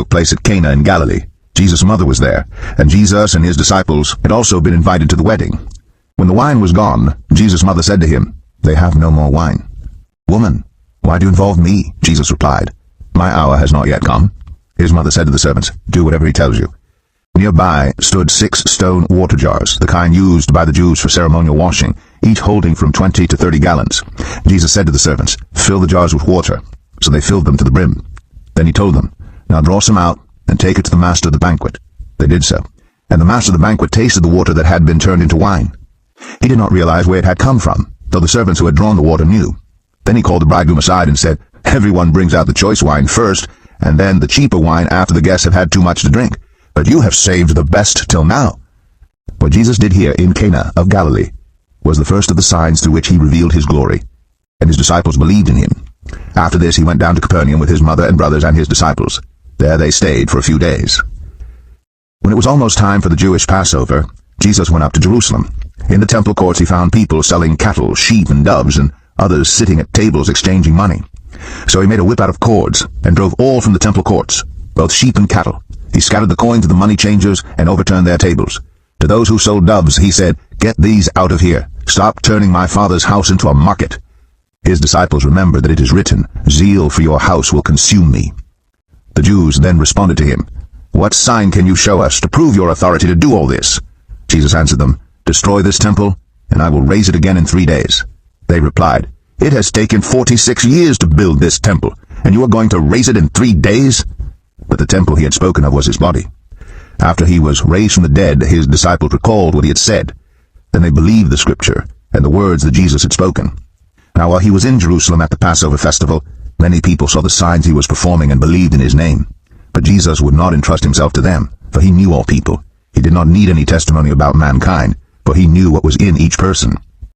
took place at Cana in Galilee. Jesus' mother was there, and Jesus and his disciples had also been invited to the wedding. When the wine was gone, Jesus' mother said to him, "They have no more wine." "Woman, why do you involve me?" Jesus replied, "My hour has not yet come." His mother said to the servants, "Do whatever he tells you." Nearby stood 6 stone water jars, the kind used by the Jews for ceremonial washing, each holding from 20 to 30 gallons. Jesus said to the servants, "Fill the jars with water." So they filled them to the brim. Then he told them, "Now draw some out, and take it to the master of the banquet." They did so, and the master of the banquet tasted the water that had been turned into wine. He did not realize where it had come from, though the servants who had drawn the water knew. Then he called the bridegroom aside and said, "Everyone brings out the choice wine first, and then the cheaper wine after the guests have had too much to drink. But you have saved the best till now." What Jesus did here in Cana of Galilee was the first of the signs through which he revealed his glory, and his disciples believed in him. After this he went down to Capernaum with his mother and brothers and his disciples. There they stayed for a few days. When it was almost time for the Jewish Passover, Jesus went up to Jerusalem. In the temple courts he found people selling cattle, sheep, and doves, and others sitting at tables exchanging money. So he made a whip out of cords and drove all from the temple courts, both sheep and cattle. He scattered the coins of the money changers and overturned their tables. To those who sold doves he said, "Get these out of here. Stop turning my Father's house into a market." His disciples remembered that it is written, "Zeal for your house will consume me." The Jews then responded to him, "What sign can you show us to prove your authority to do all this?" Jesus answered them, "Destroy this temple, and I will raise it again in 3 days." They replied, "It has taken 46 years to build this temple, and you are going to raise it in 3 days?" But the temple he had spoken of was his body. After he was raised from the dead, his disciples recalled what he had said. Then they believed the scripture and the words that Jesus had spoken. Now while he was in Jerusalem at the Passover festival, many people saw the signs he was performing and believed in his name. But Jesus would not entrust himself to them, for he knew all people. He did not need any testimony about mankind, for he knew what was in each person.